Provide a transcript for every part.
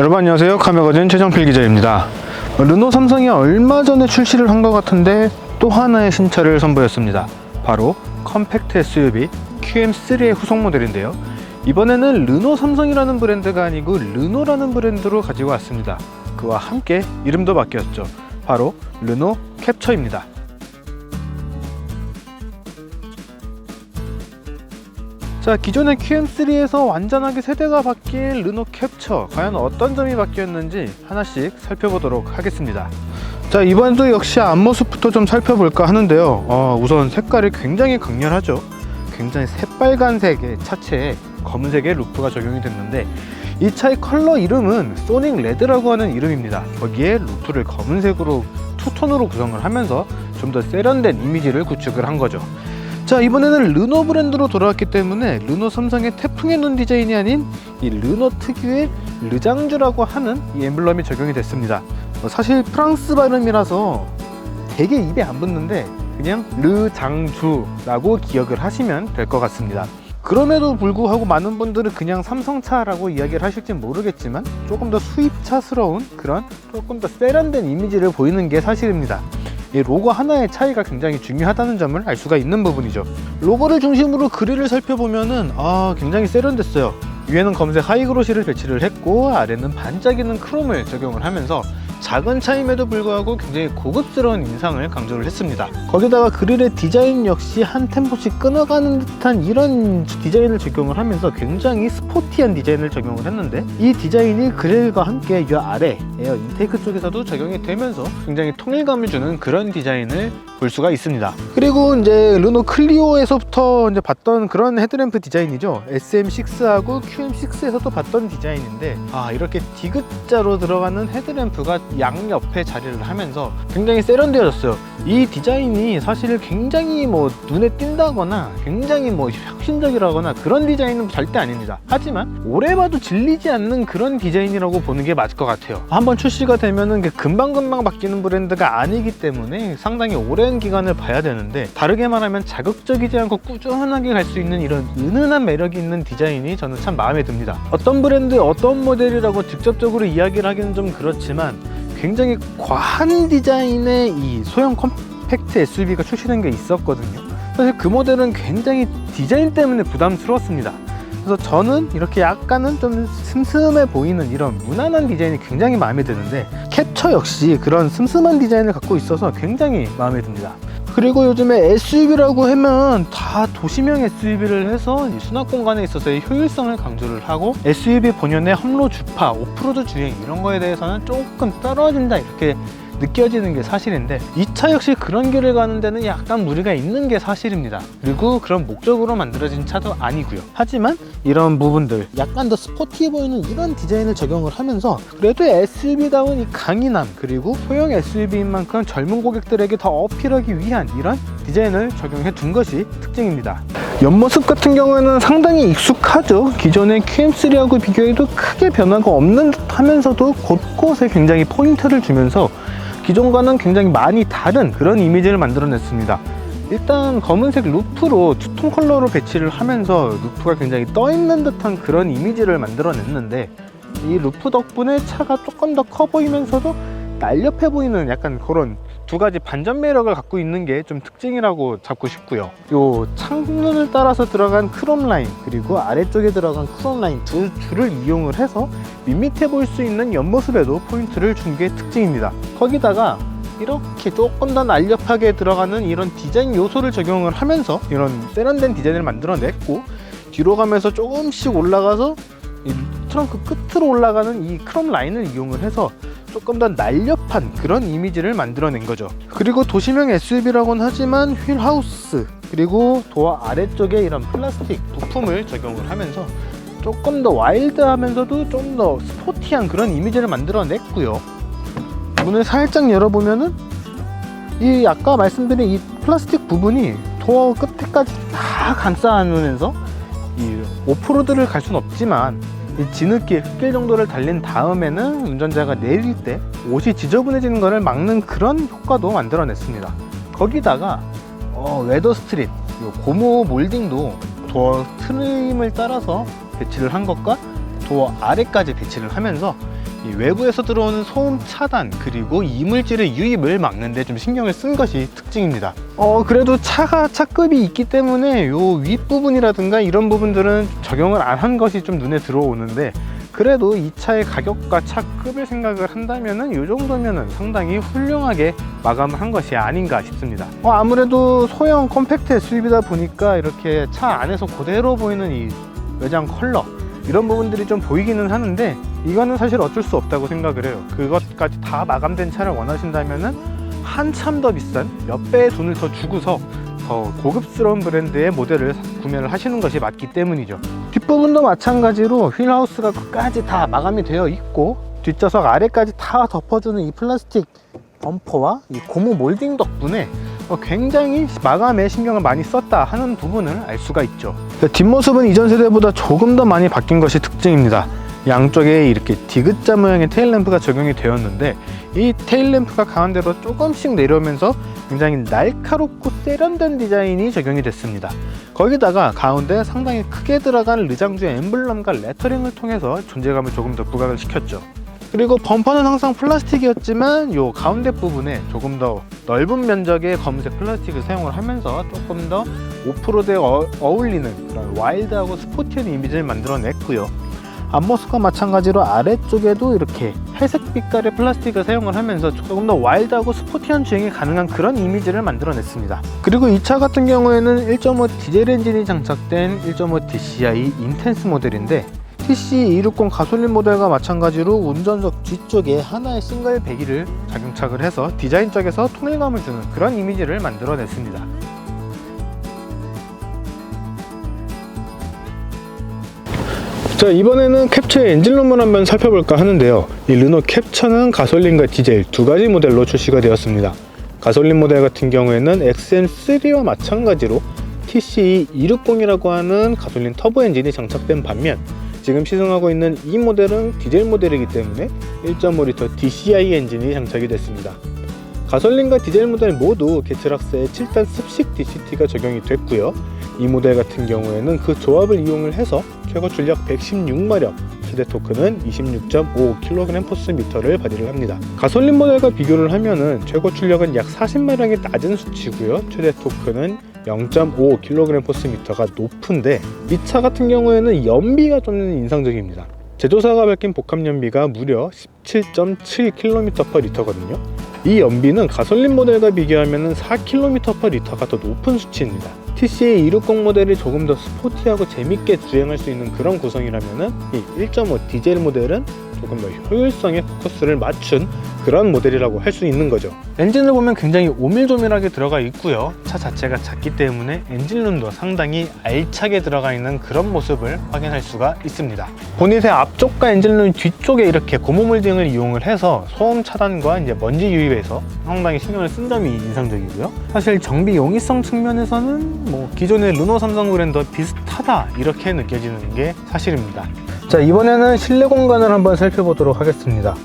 여러분 안녕하세요. 카메거진 최정필 기자입니다. 르노 삼성이 얼마 전에 출시를 한 것 같은데 또 하나의 신차를 선보였습니다. 바로 컴팩트 SUV QM3의 후속 모델인데요. 이번에는 르노 삼성이라는 브랜드가 아니고 르노라는 브랜드로 가지고 왔습니다. 그와 함께 이름도 바뀌었죠. 바로 르노 캡처입니다. 자, 기존의 QM3에서 완전하게 세대가 바뀐 르노 캡처, 과연 어떤 점이 바뀌었는지 하나씩 살펴보도록 하겠습니다. 자, 이번에도 역시 앞모습부터 좀 살펴볼까 하는데요. 우선 색깔이 굉장히 강렬하죠. 굉장히 새빨간색의 차체에 검은색의 루프가 적용이 됐는데, 이 차의 컬러 이름은 소닉 레드라고 하는 이름입니다. 거기에 루프를 검은색으로 투톤으로 구성을 하면서 좀 더 세련된 이미지를 구축을 한 거죠. 자, 이번에는 르노 브랜드로 돌아왔기 때문에 르노 삼성의 태풍의 눈 디자인이 아닌 이 르노 특유의 르장주라고 하는 이 엠블럼이 적용이 됐습니다. 사실 프랑스 발음이라서 되게 입에 안 붙는데 그냥 르장주라고 기억을 하시면 될 것 같습니다. 그럼에도 불구하고 많은 분들은 그냥 삼성차라고 이야기를 하실지 모르겠지만 조금 더 수입차스러운 그런 조금 더 세련된 이미지를 보이는 게 사실입니다. 이 로고 하나의 차이가 굉장히 중요하다는 점을 알 수가 있는 부분이죠. 로고를 중심으로 그릴을 살펴보면은 굉장히 세련됐어요. 위에는 검은색 하이그로시를 배치를 했고 아래는 반짝이는 크롬을 적용을 하면서 작은 차임에도 불구하고 굉장히 고급스러운 인상을 강조를 했습니다. 거기다가 그릴의 디자인 역시 한 템포씩 끊어가는 듯한 이런 디자인을 적용을 하면서 굉장히 스포티한 디자인을 적용을 했는데, 이 디자인이 그릴과 함께 이 아래 에어 인테이크 쪽에서도 적용이 되면서 굉장히 통일감을 주는 그런 디자인을 볼 수가 있습니다. 그리고 이제 르노 클리오에서부터 이제 봤던 그런 헤드램프 디자인이죠. SM6하고 QM6에서도 봤던 디자인인데, 이렇게 디귿자로 들어가는 헤드램프가 양옆에 자리를 하면서 굉장히 세련되어졌어요. 이 디자인이 사실 굉장히 눈에 띈다거나 굉장히 혁신적이라거나 그런 디자인은 절대 아닙니다. 하지만 오래 봐도 질리지 않는 그런 디자인이라고 보는 게 맞을 것 같아요. 한번 출시가 되면은 금방금방 바뀌는 브랜드가 아니기 때문에 상당히 오랜 기간을 봐야 되는데, 다르게 말하면 자극적이지 않고 꾸준하게 갈 수 있는 이런 은은한 매력이 있는 디자인이 저는 참 마음에 듭니다. 어떤 브랜드 어떤 모델이라고 직접적으로 이야기를 하기는 좀 그렇지만 굉장히 과한 디자인의 이 소형 컴팩트 SUV가 출시된 게 있었거든요. 사실 그 모델은 굉장히 디자인 때문에 부담스러웠습니다. 그래서 저는 이렇게 약간은 좀 슴슴해 보이는 이런 무난한 디자인이 굉장히 마음에 드는데, 캡처 역시 그런 슴슴한 디자인을 갖고 있어서 굉장히 마음에 듭니다. 그리고 요즘에 SUV라고 하면 다 도시명 SUV를 해서 수납 공간에 있어서의 효율성을 강조를 하고, SUV 본연의 험로 주파, 오프로드 주행 이런 거에 대해서는 조금 떨어진다 이렇게 느껴지는 게 사실인데, 이 차 역시 그런 길을 가는 데는 약간 무리가 있는 게 사실입니다. 그리고 그런 목적으로 만들어진 차도 아니고요. 하지만 이런 부분들, 약간 더 스포티해 보이는 이런 디자인을 적용을 하면서 그래도 SUV다운 이 강인함, 그리고 소형 SUV인 만큼 젊은 고객들에게 더 어필하기 위한 이런 디자인을 적용해 둔 것이 특징입니다. 옆모습 같은 경우에는 상당히 익숙하죠. 기존의 QM3하고 비교해도 크게 변화가 없는 듯 하면서도 곳곳에 굉장히 포인트를 주면서 기존과는 굉장히 많이 다른 그런 이미지를 만들어냈습니다. 일단 검은색 루프로 투톤 컬러로 배치를 하면서 루프가 굉장히 떠있는 듯한 그런 이미지를 만들어냈는데, 이 루프 덕분에 차가 조금 더 커 보이면서도 날렵해 보이는 약간 그런 두 가지 반전 매력을 갖고 있는 게 좀 특징이라고 잡고 싶고요. 요 창문을 따라서 들어간 크롬 라인, 그리고 아래쪽에 들어간 크롬 라인 두 줄을 이용을 해서 밋밋해 보일 수 있는 옆모습에도 포인트를 준 게 특징입니다. 거기다가 이렇게 조금 더 날렵하게 들어가는 이런 디자인 요소를 적용을 하면서 이런 세련된 디자인을 만들어냈고, 뒤로 가면서 조금씩 올라가서 이 트렁크 끝으로 올라가는 이 크롬 라인을 이용을 해서 조금 더 날렵한 그런 이미지를 만들어낸 거죠. 그리고 도시명 SUV라고는 하지만 휠하우스, 그리고 도어 아래쪽에 이런 플라스틱 부품을 적용을 하면서 조금 더 와일드하면서도 좀 더 스포티한 그런 이미지를 만들어냈고요. 문을 살짝 열어보면은 이 아까 말씀드린 이 플라스틱 부분이 도어 끝에까지 다 감싸 안으면서 이 오프로드를 갈 수는 없지만 이 진흙길, 흙길 정도를 달린 다음에는 운전자가 내릴 때 옷이 지저분해지는 것을 막는 그런 효과도 만들어냈습니다. 거기다가 웨더 스트릿, 고무 몰딩도 도어 트림을 따라서 배치를 한 것과 도어 아래까지 배치를 하면서 이 외부에서 들어오는 소음 차단 그리고 이물질의 유입을 막는 데 좀 신경을 쓴 것이 특징입니다. 그래도 차가 차급이 있기 때문에 요 윗부분이라든가 이런 부분들은 적용을 안 한 것이 좀 눈에 들어오는데, 그래도 이 차의 가격과 차급을 생각을 한다면은 이 정도면은 상당히 훌륭하게 마감을 한 것이 아닌가 싶습니다. 아무래도 소형 컴팩트 SUV다 보니까 이렇게 차 안에서 그대로 보이는 이 외장 컬러 이런 부분들이 좀 보이기는 하는데, 이거는 사실 어쩔 수 없다고 생각을 해요. 그것까지 다 마감된 차를 원하신다면은 한참 더 비싼 몇 배의 돈을 더 주고서 더 고급스러운 브랜드의 모델을 구매를 하시는 것이 맞기 때문이죠. 뒷부분도 마찬가지로 휠하우스가 끝까지 다 마감이 되어 있고, 뒷좌석 아래까지 다 덮어주는 이 플라스틱 범퍼와 이 고무 몰딩 덕분에 굉장히 마감에 신경을 많이 썼다 하는 부분을 알 수가 있죠. 뒷모습은 이전 세대보다 조금 더 많이 바뀐 것이 특징입니다. 양쪽에 이렇게 디귿자 모양의 테일램프가 적용이 되었는데, 이 테일램프가 가운데로 조금씩 내려오면서 굉장히 날카롭고 세련된 디자인이 적용이 됐습니다. 거기다가 가운데 상당히 크게 들어간 르장주의 엠블럼과 레터링을 통해서 존재감을 조금 더 부각을 시켰죠. 그리고 범퍼는 항상 플라스틱이었지만 요 가운데 부분에 조금 더 넓은 면적의 검은색 플라스틱을 사용을 하면서 조금 더 오프로드에 어울리는 그런 와일드하고 스포티한 이미지를 만들어냈고요. 앞모습과 마찬가지로 아래쪽에도 이렇게 회색 빛깔의 플라스틱을 사용을 하면서 조금 더 와일드하고 스포티한 주행이 가능한 그런 이미지를 만들어냈습니다. 그리고 이 차 같은 경우에는 1.5 디젤 엔진이 장착된 1.5 DCI 인텐스 모델인데, TC260 가솔린 모델과 마찬가지로 운전석 뒤쪽에 하나의 싱글 배기를 장착을 해서 디자인적에서 통일감을 주는 그런 이미지를 만들어냈습니다. 자, 이번에는 캡처의 엔진룸을 한번 살펴볼까 하는데요. 이 르노 캡처는 가솔린과 디젤 두 가지 모델로 출시가 되었습니다. 가솔린 모델 같은 경우에는 XM3와 마찬가지로 TC260이라고 하는 가솔린 터보 엔진이 장착된 반면, 지금 시승하고 있는 이 모델은 디젤 모델이기 때문에 1.5L DCI 엔진이 장착이 됐습니다. 가솔린과 디젤 모델 모두 게트락스에 7단 습식 DCT가 적용이 됐고요. 이 모델 같은 경우에는 그 조합을 이용을 해서 최고 출력 116마력, 최대 토크는 26.5kgm/M를 발휘를 합니다. 가솔린 모델과 비교를 하면은 최고 출력은 약 40마력이 낮은 수치고요. 최대 토크는 0.5kgm/M가 높은데, 이 차 같은 경우에는 연비가 좀 인상적입니다. 제조사가 밝힌 복합 연비가 무려 17.7km/L거든요. 이 연비는 가솔린 모델과 비교하면 4km/L가 더 높은 수치입니다. TCA260 모델이 조금 더 스포티하고 재밌게 주행할 수 있는 그런 구성이라면 이 1.5 디젤 모델은 조금 더 효율성에 포커스를 맞춘 그런 모델이라고 할 수 있는 거죠. 엔진을 보면 굉장히 오밀조밀하게 들어가 있고요. 차 자체가 작기 때문에 엔진룸도 상당히 알차게 들어가 있는 그런 모습을 확인할 수가 있습니다. 보닛의 앞쪽과 엔진룸 뒤쪽에 이렇게 고무 몰딩을 이용을 해서 소음 차단과 이제 먼지 유입에서 상당히 신경을 쓴 점이 인상적이고요. 사실 정비 용이성 측면에서는 기존의 르노 삼성 브랜드와 비슷하다 이렇게 느껴지는 게 사실입니다. 자, 이번에는 실내 공간을 한번 살펴보도록 하겠습니다.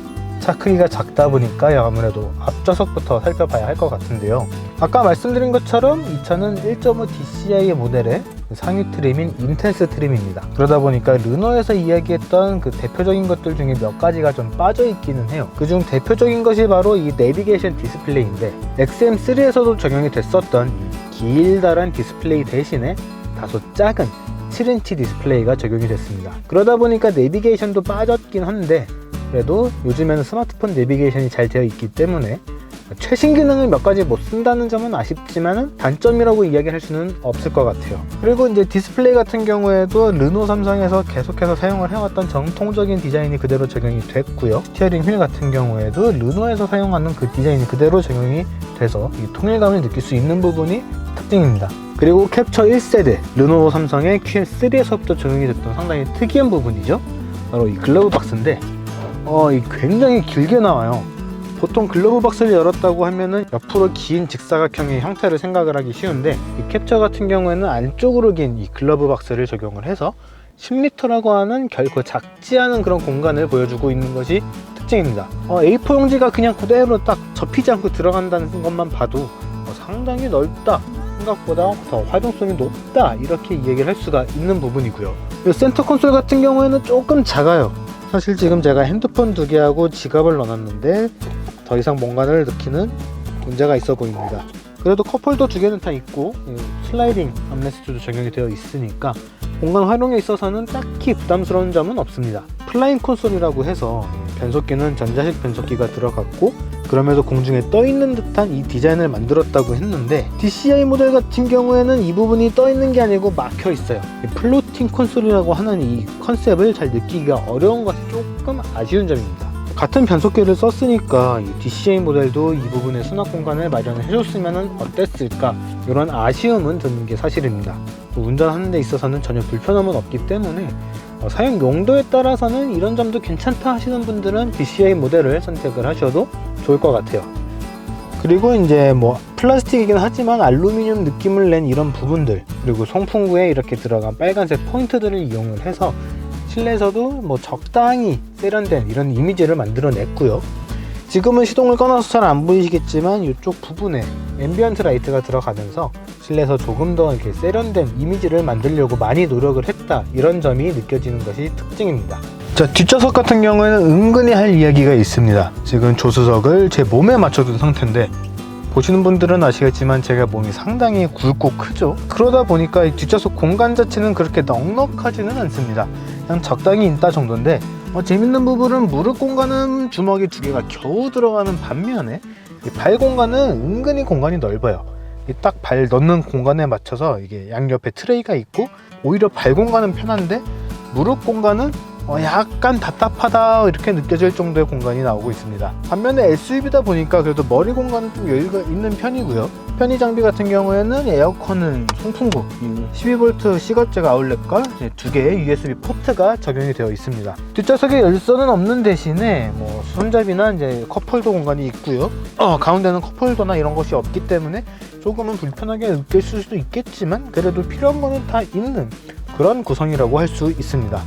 차 크기가 작다 보니까 아무래도 앞좌석부터 살펴봐야 할 것 같은데요. 아까 말씀드린 것처럼 이 차는 1.5 DCI 모델의 상위 트림인 인텐스 트림입니다. 그러다 보니까 르노에서 이야기했던 그 대표적인 것들 중에 몇 가지가 좀 빠져 있기는 해요. 그중 대표적인 것이 바로 이 내비게이션 디스플레이인데, XM3에서도 적용이 됐었던 이 길다란 디스플레이 대신에 다소 작은 7인치 디스플레이가 적용이 됐습니다. 그러다 보니까 내비게이션도 빠졌긴 한데, 그래도 요즘에는 스마트폰 내비게이션이 잘 되어 있기 때문에 최신 기능을 몇 가지 못 쓴다는 점은 아쉽지만 단점이라고 이야기할 수는 없을 것 같아요. 그리고 이제 디스플레이 같은 경우에도 르노 삼성에서 계속해서 사용을 해왔던 정통적인 디자인이 그대로 적용이 됐고요. 스티어링 휠 같은 경우에도 르노에서 사용하는 그 디자인이 그대로 적용이 돼서 이 통일감을 느낄 수 있는 부분이 특징입니다. 그리고 캡처 1세대 르노 삼성의 QM3에서부터 적용이 됐던 상당히 특이한 부분이죠. 바로 이 글러브 박스인데, 이 굉장히 길게 나와요. 보통 글러브 박스를 열었다고 하면은 옆으로 긴 직사각형의 형태를 생각을 하기 쉬운데, 이 캡처 같은 경우에는 안쪽으로 긴 이 글러브 박스를 적용을 해서 10리터라고 하는 결코 작지 않은 그런 공간을 보여주고 있는 것이 특징입니다. A4 용지가 그냥 그대로 딱 접히지 않고 들어간다는 것만 봐도 상당히 넓다, 생각보다 더 활용성이 높다, 이렇게 얘기를 할 수가 있는 부분이고요. 이 센터 콘솔 같은 경우에는 조금 작아요. 사실 지금 제가 핸드폰 2개하고 지갑을 넣어놨는데 더 이상 뭔가를 넣기는 문제가 있어 보입니다. 그래도 컵홀더 2개는 다 있고 슬라이딩 암레스트도 적용이 되어 있으니까 공간 활용에 있어서는 딱히 부담스러운 점은 없습니다. 플라잉 콘솔이라고 해서 변속기는 전자식 변속기가 들어갔고 그러면서 공중에 떠있는 듯한 이 디자인을 만들었다고 했는데 DCI 모델 같은 경우에는 이 부분이 떠있는 게 아니고 막혀 있어요. 플로팅 콘솔이라고 하는 이 컨셉을 잘 느끼기가 어려운 것이 조금 아쉬운 점입니다. 같은 변속기를 썼으니까 이 DCI 모델도 이 부분에 수납 공간을 마련해 줬으면 어땠을까, 이런 아쉬움은 드는 게 사실입니다. 운전하는 데 있어서는 전혀 불편함은 없기 때문에 사용 용도에 따라서는 이런 점도 괜찮다 하시는 분들은 DCI 모델을 선택을 하셔도 좋을 것 같아요. 그리고 이제 뭐 플라스틱이긴 하지만 알루미늄 느낌을 낸 이런 부분들, 그리고 송풍구에 이렇게 들어간 빨간색 포인트들을 이용을 해서 실내에서도 뭐 적당히 세련된 이런 이미지를 만들어냈고요. 지금은 시동을 꺼놔서 잘 안 보이시겠지만 이쪽 부분에 앰비언트 라이트가 들어가면서 실내에서 조금 더 이렇게 세련된 이미지를 만들려고 많이 노력을 했다, 이런 점이 느껴지는 것이 특징입니다. 자, 뒷좌석 같은 경우에는 은근히 할 이야기가 있습니다. 지금 조수석을 제 몸에 맞춰둔 상태인데 보시는 분들은 아시겠지만 제가 몸이 상당히 굵고 크죠. 그러다 보니까 이 뒷좌석 공간 자체는 그렇게 넉넉하지는 않습니다. 그냥 적당히 있다 정도인데 재밌는 부분은 무릎 공간은 주먹이 2개가 겨우 들어가는 반면에 이 발 공간은 은근히 공간이 넓어요. 딱 발 넣는 공간에 맞춰서 이게 양옆에 트레이가 있고 오히려 발 공간은 편한데 무릎 공간은 약간 답답하다 이렇게 느껴질 정도의 공간이 나오고 있습니다. 반면에 SUV다 보니까 그래도 머리 공간은 좀 여유가 있는 편이고요. 편의 장비 같은 경우에는 에어컨은 송풍구 12V 시거잭 아울렛과 2개의 USB 포트가 적용이 되어 있습니다. 뒷좌석에 열선은 없는 대신에 뭐 손잡이나 이제 컵홀더 공간이 있고요. 가운데는 컵홀더나 이런 것이 없기 때문에 조금은 불편하게 느껴질 수도 있겠지만 그래도 필요한 거는 다 있는 그런 구성이라고 할 수 있습니다.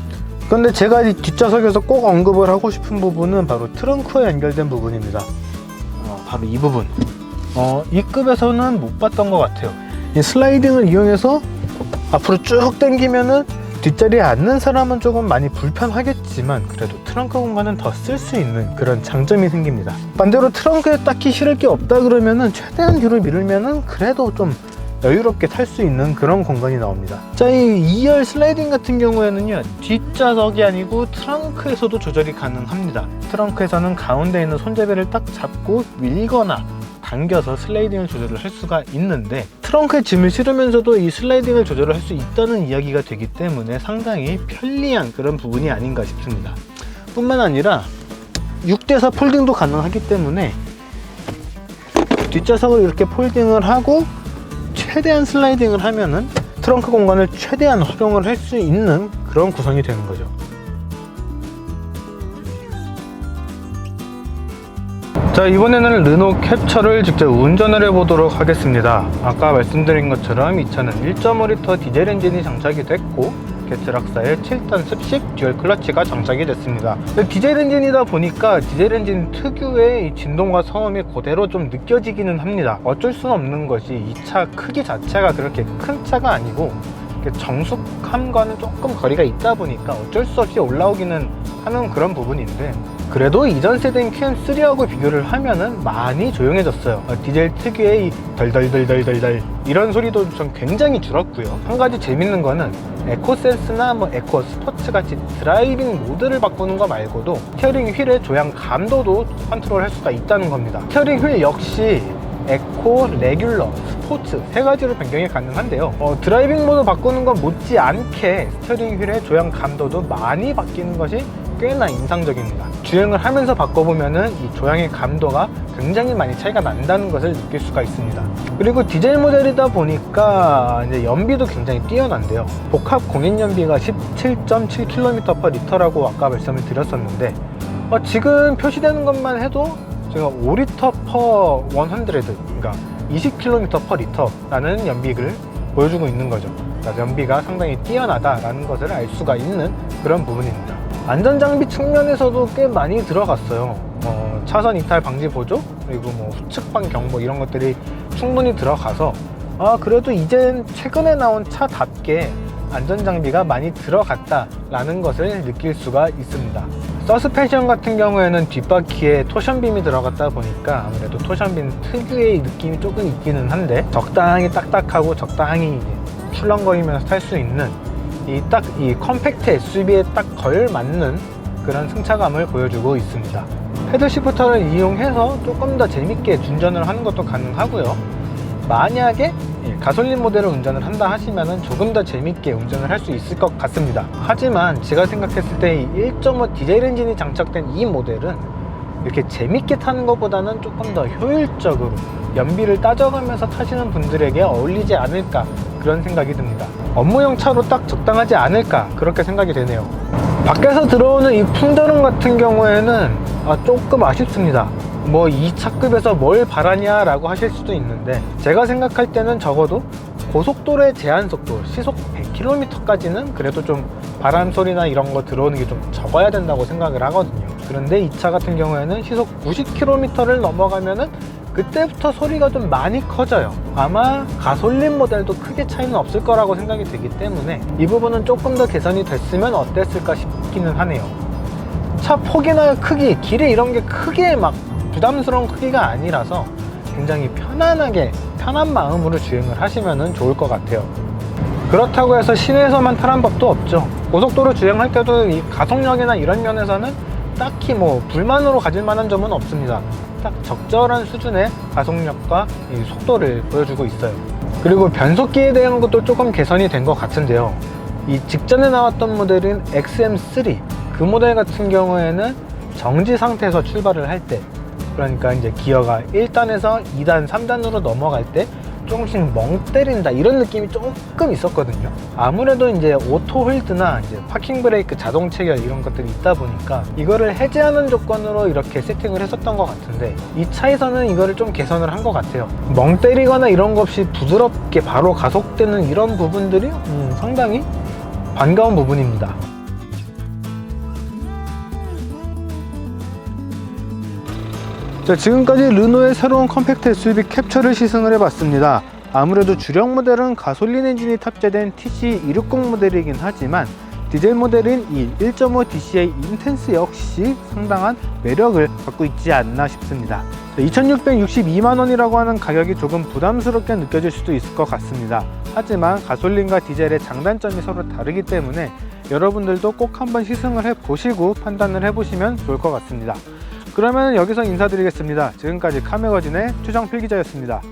그런데 제가 이 뒷좌석에서 꼭 언급을 하고 싶은 부분은 바로 트렁크와 연결된 부분입니다. 바로 이 부분. 이 급에서는 못 봤던 것 같아요. 이 슬라이딩을 이용해서 앞으로 쭉 당기면은 뒷자리에 앉는 사람은 조금 많이 불편하겠지만 그래도 트렁크 공간은 더 쓸 수 있는 그런 장점이 생깁니다. 반대로 트렁크에 딱히 실을 게 없다 그러면은 최대한 뒤로 밀면은 그래도 좀 여유롭게 탈 수 있는 그런 공간이 나옵니다. 자, 이 2열 슬라이딩 같은 경우에는요, 뒷좌석이 아니고 트렁크에서도 조절이 가능합니다. 트렁크에서는 가운데 있는 손잡이를 딱 잡고 밀거나 당겨서 슬라이딩을 조절을 할 수가 있는데 트렁크에 짐을 실으면서도 이 슬라이딩을 조절을 할 수 있다는 이야기가 되기 때문에 상당히 편리한 그런 부분이 아닌가 싶습니다. 뿐만 아니라 6대4 폴딩도 가능하기 때문에 뒷좌석을 이렇게 폴딩을 하고 최대한 슬라이딩을 하면은 트렁크 공간을 최대한 활용을 할 수 있는 그런 구성이 되는 거죠. 자, 이번에는 르노 캡처를 직접 운전을 해보도록 하겠습니다. 아까 말씀드린 것처럼 이 차는 1.5L 디젤 엔진이 장착이 됐고 게트락사의 7단 습식 듀얼 클러치가 장착이 됐습니다. 디젤 엔진이다 보니까 디젤 엔진 특유의 이 진동과 소음이 그대로 좀 느껴지기는 합니다. 어쩔 수는 없는 것이 이 차 크기 자체가 그렇게 큰 차가 아니고 정숙함과는 조금 거리가 있다 보니까 어쩔 수 없이 올라오기는 하는 그런 부분인데 그래도 이전 세대인 QM3하고 비교를 하면은 많이 조용해졌어요. 디젤 특유의 이 덜덜덜덜덜덜 이런 소리도 좀 굉장히 줄었고요. 한 가지 재밌는 거는 에코센스나 에코 스포츠 같이 드라이빙 모드를 바꾸는 거 말고도 스티어링 휠의 조향 감도도 컨트롤 할 수가 있다는 겁니다. 스티어링 휠 역시 에코, 레귤러, 스포츠 세 가지로 변경이 가능한데요. 드라이빙 모드 바꾸는 건 못지않게 스티어링 휠의 조향 감도도 많이 바뀌는 것이 꽤나 인상적입니다. 주행을 하면서 바꿔보면은 이 조향의 감도가 굉장히 많이 차이가 난다는 것을 느낄 수가 있습니다. 그리고 디젤 모델이다 보니까 이제 연비도 굉장히 뛰어난데요. 복합 공인 연비가 17.7km/L라고 아까 말씀을 드렸었는데 지금 표시되는 것만 해도 제가 5L/100, 그러니까 20km/L라는 연비를 보여주고 있는 거죠. 그러니까 연비가 상당히 뛰어나다라는 것을 알 수가 있는 그런 부분입니다. 안전장비 측면에서도 꽤 많이 들어갔어요. 차선 이탈 방지 보조, 그리고 후측방 경보 이런 것들이 충분히 들어가서 그래도 이젠 최근에 나온 차답게 안전장비가 많이 들어갔다라는 것을 느낄 수가 있습니다. 서스펜션 같은 경우에는 뒷바퀴에 토션빔이 들어갔다 보니까 아무래도 토션빔 특유의 느낌이 조금 있기는 한데 적당히 딱딱하고 적당히 출렁거리면서 탈 수 있는 이 컴팩트 SUV에 딱 걸맞는 그런 승차감을 보여주고 있습니다. 패들시프터를 이용해서 조금 더 재밌게 준전을 하는 것도 가능하고요. 만약에 가솔린 모델을 운전을 한다 하시면 조금 더 재밌게 운전을 할 수 있을 것 같습니다. 하지만 제가 생각했을 때 1.5 디젤 엔진이 장착된 이 모델은 이렇게 재밌게 타는 것보다는 조금 더 효율적으로 연비를 따져가면서 타시는 분들에게 어울리지 않을까 그런 생각이 듭니다. 업무용 차로 딱 적당하지 않을까 그렇게 생각이 되네요. 밖에서 들어오는 이 풍더름 같은 경우에는 조금 아쉽습니다. 뭐 이 차급에서 뭘 바라냐 라고 하실 수도 있는데 제가 생각할 때는 적어도 고속도로의 제한속도 시속 100km까지는 그래도 좀 바람 소리나 이런 거 들어오는 게 좀 적어야 된다고 생각을 하거든요. 그런데 이 차 같은 경우에는 시속 90km를 넘어가면은 그때부터 소리가 좀 많이 커져요. 아마 가솔린 모델도 크게 차이는 없을 거라고 생각이 되기 때문에 이 부분은 조금 더 개선이 됐으면 어땠을까 싶기는 하네요. 차 폭이나 크기, 길에 이런 게 크게 막 부담스러운 크기가 아니라서 굉장히 편안하게 편한 마음으로 주행을 하시면 좋을 것 같아요. 그렇다고 해서 시내에서만 타란 법도 없죠. 고속도로 주행할 때도 이 가속력이나 이런 면에서는 딱히 뭐 불만으로 가질 만한 점은 없습니다. 딱 적절한 수준의 가속력과 이 속도를 보여주고 있어요. 그리고 변속기에 대한 것도 조금 개선이 된 것 같은데요. 이 직전에 나왔던 모델인 XM3 그 모델 같은 경우에는 정지 상태에서 출발을 할 때, 그러니까 이제 기어가 1단에서 2단, 3단으로 넘어갈 때 조금씩 멍 때린다 이런 느낌이 조금 있었거든요. 아무래도 이제 오토 홀드나 이제 파킹 브레이크 자동 체결 이런 것들이 있다 보니까 이거를 해제하는 조건으로 이렇게 세팅을 했었던 것 같은데 이 차에서는 이거를 좀 개선을 한 것 같아요. 멍 때리거나 이런 거 없이 부드럽게 바로 가속되는 이런 부분들이 상당히 반가운 부분입니다. 자, 지금까지 르노의 새로운 컴팩트 SUV 캡처를 시승을 해봤습니다. 아무래도 주력 모델은 가솔린 엔진이 탑재된 TC260 모델이긴 하지만 디젤 모델인 이 1.5 DCI 인텐스 역시 상당한 매력을 갖고 있지 않나 싶습니다. 2,662만원이라고 하는 가격이 조금 부담스럽게 느껴질 수도 있을 것 같습니다. 하지만 가솔린과 디젤의 장단점이 서로 다르기 때문에 여러분들도 꼭 한번 시승을 해보시고 판단을 해보시면 좋을 것 같습니다. 그러면 여기서 인사드리겠습니다. 지금까지 카메거진의 최정필 기자였습니다.